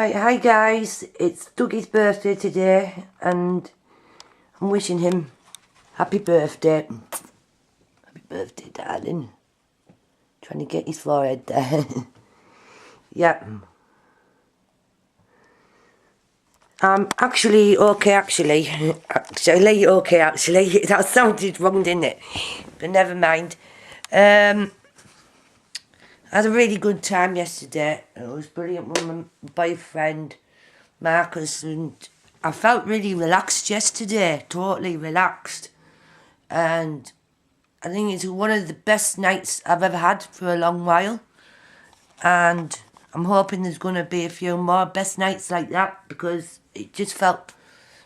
Right, hi guys, it's Dougie's birthday today and I'm wishing him happy birthday. Happy birthday, darling. Trying to get his forehead there. Yeah. Actually, that sounded wrong, didn't it? But never mind. I had a really good time yesterday. It was brilliant with my boyfriend, Marcus, and I felt really relaxed yesterday, totally relaxed. And I think it's one of the best nights I've ever had for a long while. And I'm hoping there's going to be a few more best nights like that because it just felt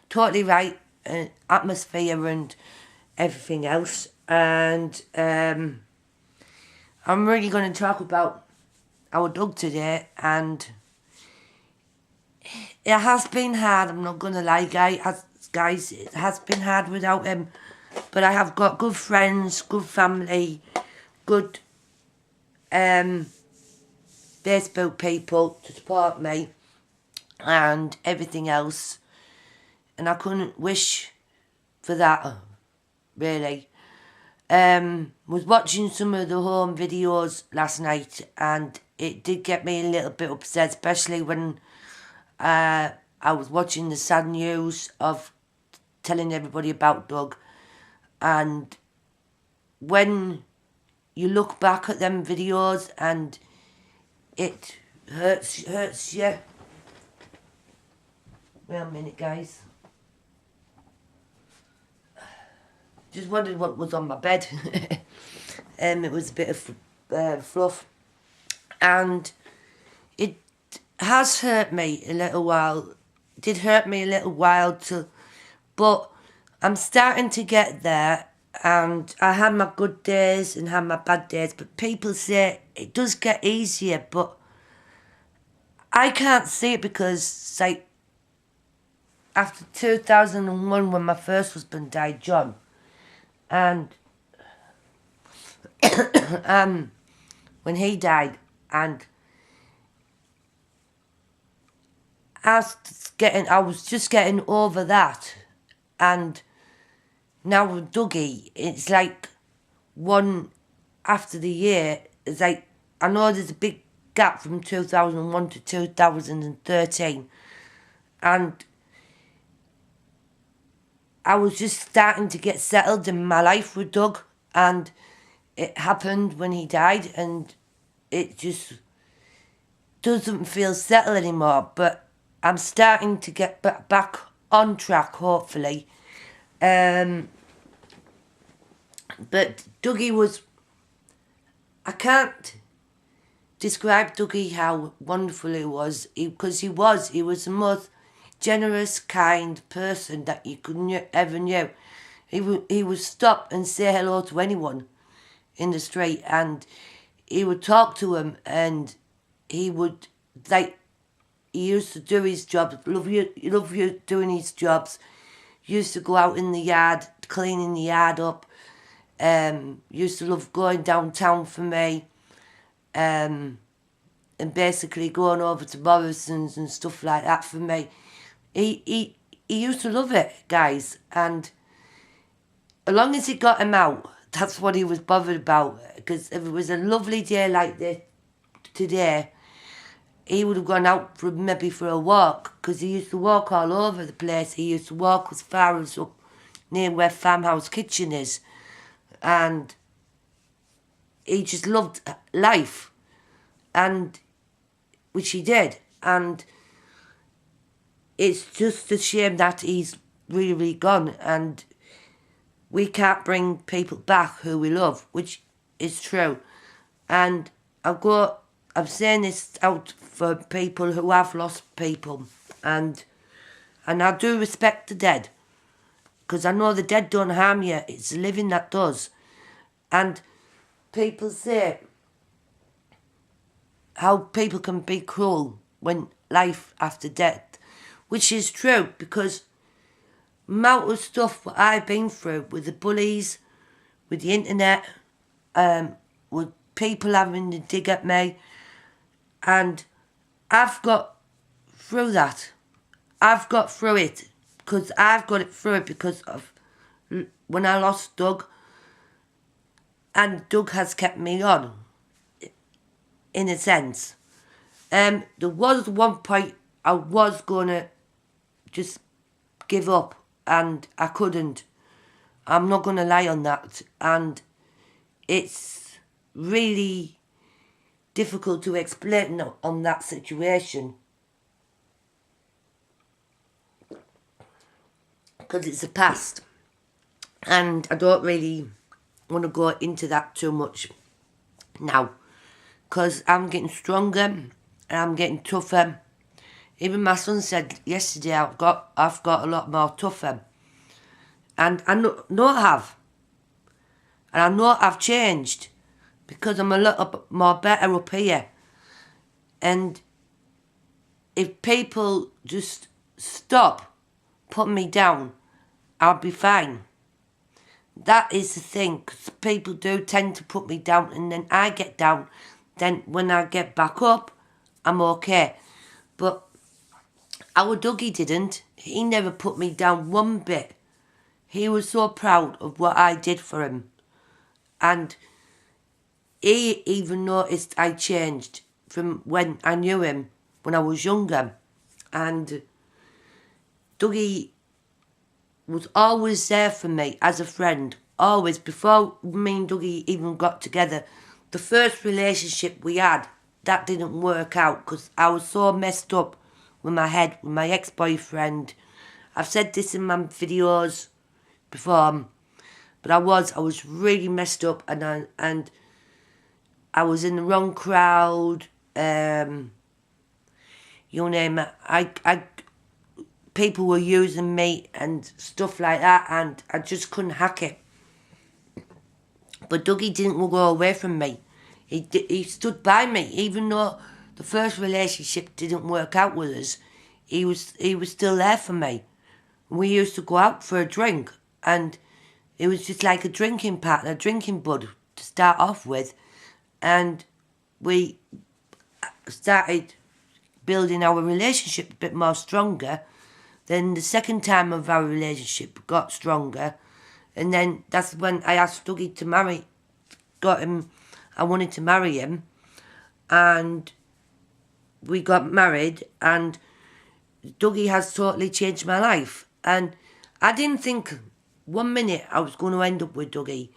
totally right, atmosphere and everything else. And I'm really going to talk about our dog today, and it has been hard, I'm not going to lie, guys, it has been hard without him, but I have got good friends, good family, good Facebook people to support me and everything else, and I couldn't wish for that, really. Was watching some of the home videos last night and it did get me a little bit upset, especially when I was watching the sad news of telling everybody about Doug. And when you look back at them videos and it hurts you. Wait a minute, guys. Just wondered what was on my bed. It was a bit of fluff, and it has hurt me a little while. It did hurt me a little while but I'm starting to get there, and I had my good days and had my bad days, but people say it does get easier, but I can't see it because, like, after 2001 when my first husband died, John, and when he died, and I was just getting over that, and now with Dougie, it's like one after the year. It's like, I know there's a big gap from 2001 to 2013, and I was just starting to get settled in my life with Doug, and it happened when he died, and it just doesn't feel settled anymore, but I'm starting to get back on track, hopefully. But Dougie was... I can't describe Dougie how wonderful he was, because he was the most generous, kind person that you could ever knew. He would stop and say hello to anyone in the street, and he would talk to him, and he would, like, he used to do his job, love you doing his jobs, used to go out in the yard, cleaning the yard up, used to love going downtown for me, and basically going over to Morrison's and stuff like that for me. He used to love it, guys, and as long as he got him out, that's what he was bothered about, because if it was a lovely day like this today, he would have gone out maybe for a walk, because he used to walk all over the place. He used to walk as far as up near where Farmhouse Kitchen is, and he just loved life, and which he did, and it's just a shame that he's really gone, and we can't bring people back who we love, which is true. And I'm saying this out for people who have lost people, and I do respect the dead, because I know the dead don't harm you, it's the living that does. And people say how people can be cruel when life after death, which is true, because amount of stuff what I've been through with the bullies, with the internet, with people having to dig at me, and I've got through that. I've got through it because I've got it through it because of when I lost Doug, and Doug has kept me on, in a sense. There was one point I was going to just give up, and I couldn't. I'm not going to lie on that, and it's really difficult to explain on that situation because it's a past, and I don't really want to go into that too much now because I'm getting stronger and I'm getting tougher. Even my son said yesterday I've got a lot more tougher, and I know I have, and I know I've changed because I'm a little bit more better up here. And if people just stop putting me down, I'll be fine. That is the thing, because people do tend to put me down, and then I get down. Then when I get back up, I'm okay. But our Dougie didn't. He never put me down one bit. He was so proud of what I did for him. And he even noticed I changed from when I knew him, when I was younger. And Dougie was always there for me as a friend. Always. Before me and Dougie even got together, the first relationship we had, that didn't work out because I was so messed up with my head, with my ex-boyfriend. I've said this in my videos before, but I was really messed up, and I was in the wrong crowd. You name it. People were using me and stuff like that, and I just couldn't hack it. But Dougie didn't go away from me. He stood by me, even though the first relationship didn't work out with us. He was still there for me. We used to go out for a drink, and it was just like a drinking partner, a drinking bud to start off with, and we started building our relationship a bit more stronger. Then the second time of our relationship got stronger, and then that's when I asked Dougie to marry, got him. I wanted to marry him, and we got married, and Dougie has totally changed my life. And I didn't think 1 minute I was going to end up with Dougie.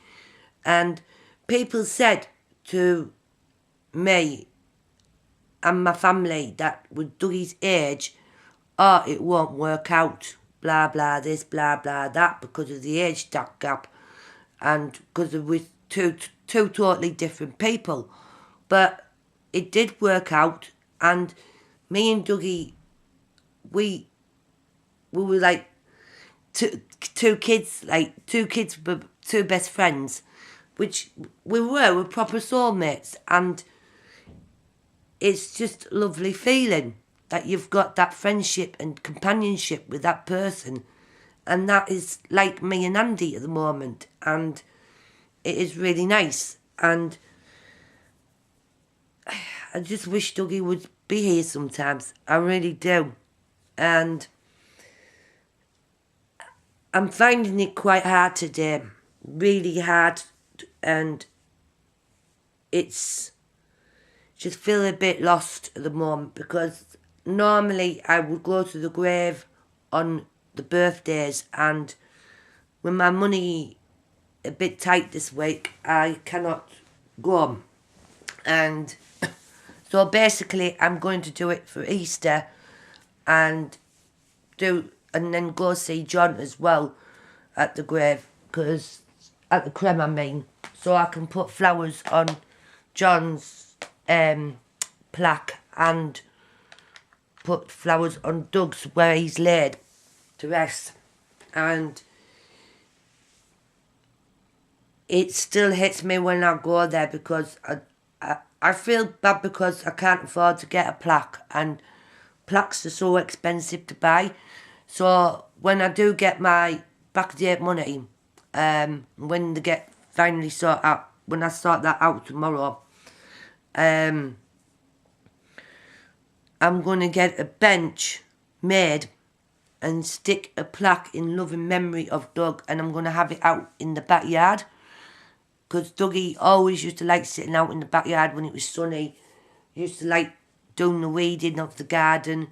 And people said to me and my family that with Dougie's age, oh, it won't work out, blah, blah, this, blah, blah, that, because of the age gap, and because we're two totally different people. But it did work out, and me and Dougie, we were like two kids, but two best friends, which we're proper soulmates, and it's just a lovely feeling that you've got that friendship and companionship with that person, and that is like me and Andy at the moment, and it is really nice. And I just wish Dougie would be here sometimes. I really do. And I'm finding it quite hard today, really hard, and it's just feel a bit lost at the moment, because normally I would go to the grave on the birthdays, and with my money a bit tight this week, I cannot go. And so basically I'm going to do it for Easter, and then go see John as well at the grave, because at the creme I mean, so I can put flowers on John's plaque and put flowers on Doug's where he's laid to rest. And it still hits me when I go there, because I feel bad because I can't afford to get a plaque, and plaques are so expensive to buy. So when I do get my backdate money, when they get finally sort out, when I sort that out tomorrow, I'm going to get a bench made and stick a plaque in loving memory of Doug, and I'm going to have it out in the backyard, because Dougie always used to like sitting out in the backyard when it was sunny. He used to like doing the weeding of the garden.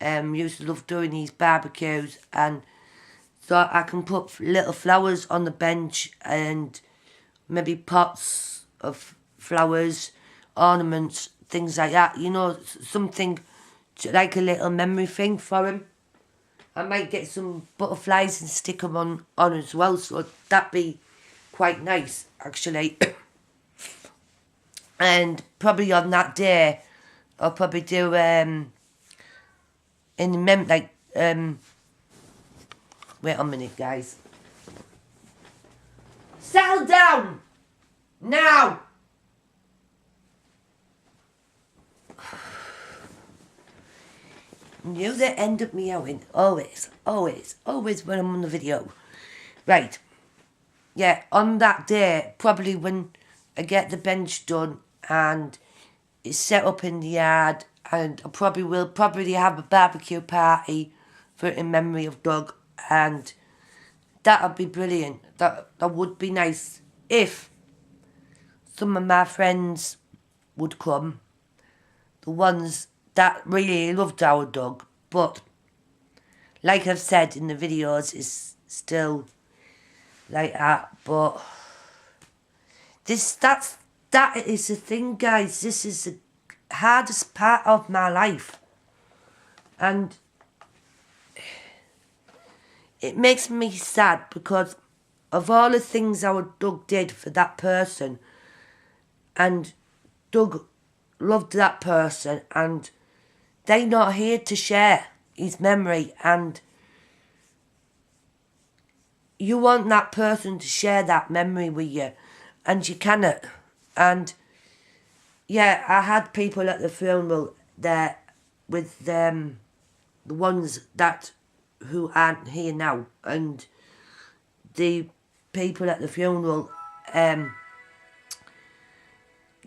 Used to love doing these barbecues, and so I can put little flowers on the bench and maybe pots of flowers, ornaments, things like that. You know, something like a little memory thing for him. I might get some butterflies and stick them on as well, so that'd be quite nice, actually. And probably on that day, I'll probably do in the wait a minute, guys. Settle down now. You the end of meowing. Always when I'm on the video. Right. Yeah, on that day, probably when I get the bench done and it's set up in the yard, and I probably will have a barbecue party for in memory of Doug, and that'd be brilliant. That would be nice if some of my friends would come, the ones that really loved our Doug, but like I've said in the videos, it's still like that. But that is the thing, guys. This is the hardest part of my life, and it makes me sad because of all the things our Doug did for that person, and Doug loved that person, and they're not here to share his memory, and you want that person to share that memory with you, and you cannot. And yeah, I had people at the funeral there with the ones that who aren't here now, and the people at the funeral, that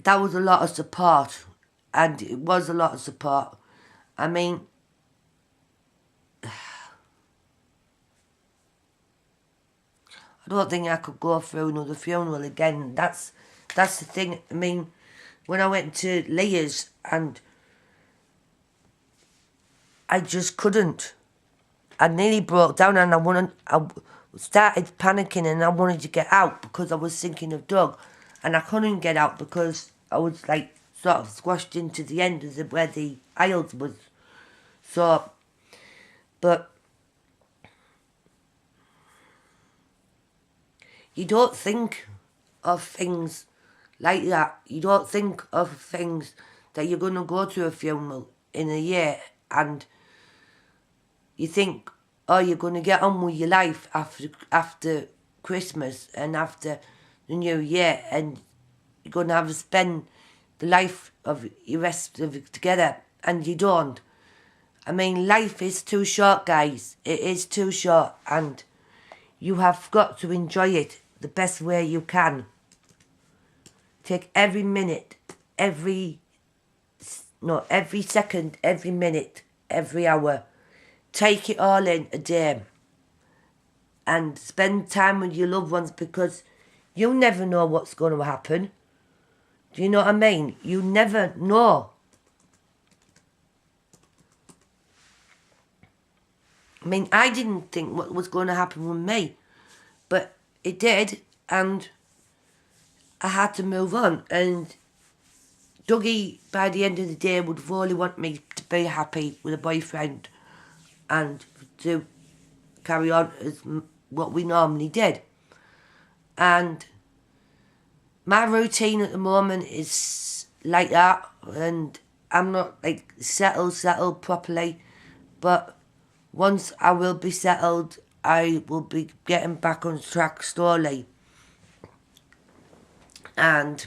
was a lot of support, and it was a lot of support. I mean, I don't think I could go through another funeral again. That's the thing. I mean, when I went to Leah's, and I just couldn't. I nearly broke down, and I started panicking, and I wanted to get out because I was thinking of Doug, and I couldn't get out because I was like sort of squashed into the end of where the aisles was. So, but you don't think of things like that. You don't think of things that you're going to go to a funeral in a year, and you think, oh, you're going to get on with your life after Christmas and after the New Year, and you're going to have to spend the life of your rest of it together, and you don't. I mean, life is too short, guys. It is too short, and you have got to enjoy it the best way you can. Take every minute, every second, every minute, every hour. Take it all in a day, and spend time with your loved ones, because you never know what's going to happen. Do you know what I mean? You never know. I mean, I didn't think what was going to happen with me, but it did, and I had to move on. And Dougie, by the end of the day, would really want me to be happy with a boyfriend and to carry on as what we normally did. And my routine at the moment is like that, and I'm not like settled properly, but once I will be settled, I will be getting back on track slowly. And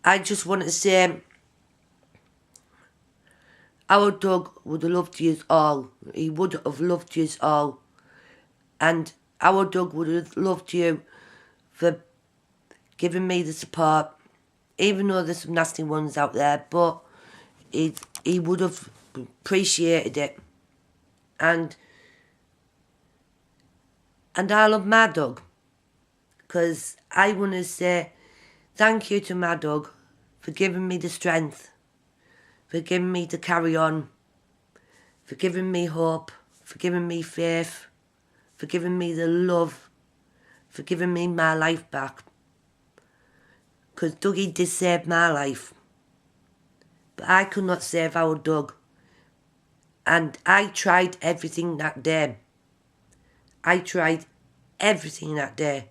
I just want to say, our Doug would have loved you all. He would have loved you all. And our Doug would have loved you for giving me the support, even though there's some nasty ones out there. But he would have appreciated it. And I love my dog, because I want to say thank you to my dog for giving me the strength, for giving me to carry on, for giving me hope, for giving me faith, for giving me the love, for giving me my life back. Because Dougie did save my life, but I could not save our dog. And I tried everything that day. I tried everything that day.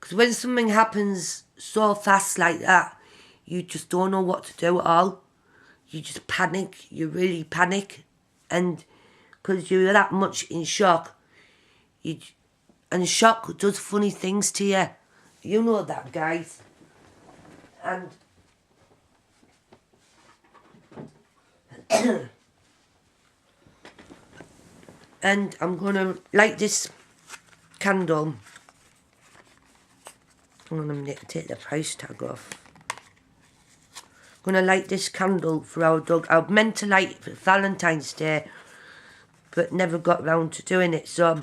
Because when something happens so fast like that, you just don't know what to do at all. You just panic. You really panic. And because you're that much in shock, and shock does funny things to you. You know that, guys. And and I'm going to light this candle. I'm going to take the price tag off. I'm going to light this candle for our dog. I meant to light it for Valentine's Day, but never got round to doing it. So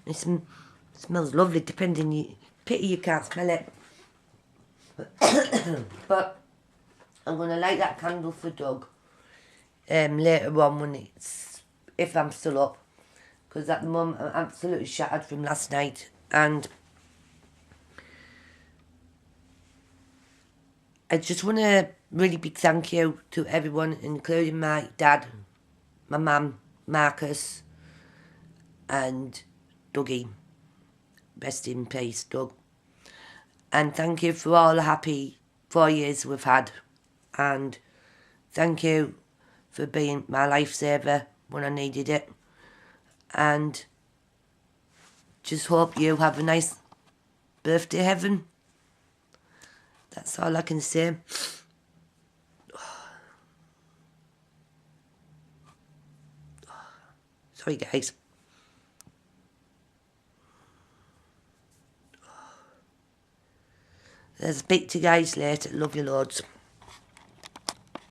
it smells lovely, depending. Pity you can't smell it. But I'm going to light that candle for Doug later on if I'm still up. Because at the moment I'm absolutely shattered from last night. And I just want a really big thank you to everyone, including my dad, my mum, Marcus, and Dougie. Rest in peace, Doug. And thank you for all the happy 4 years we've had. And thank you for being my lifesaver when I needed it. And just hope you have a nice birthday, Heaven. That's all I can say. Sorry, guys. I'll speak to you guys later. Love you loads.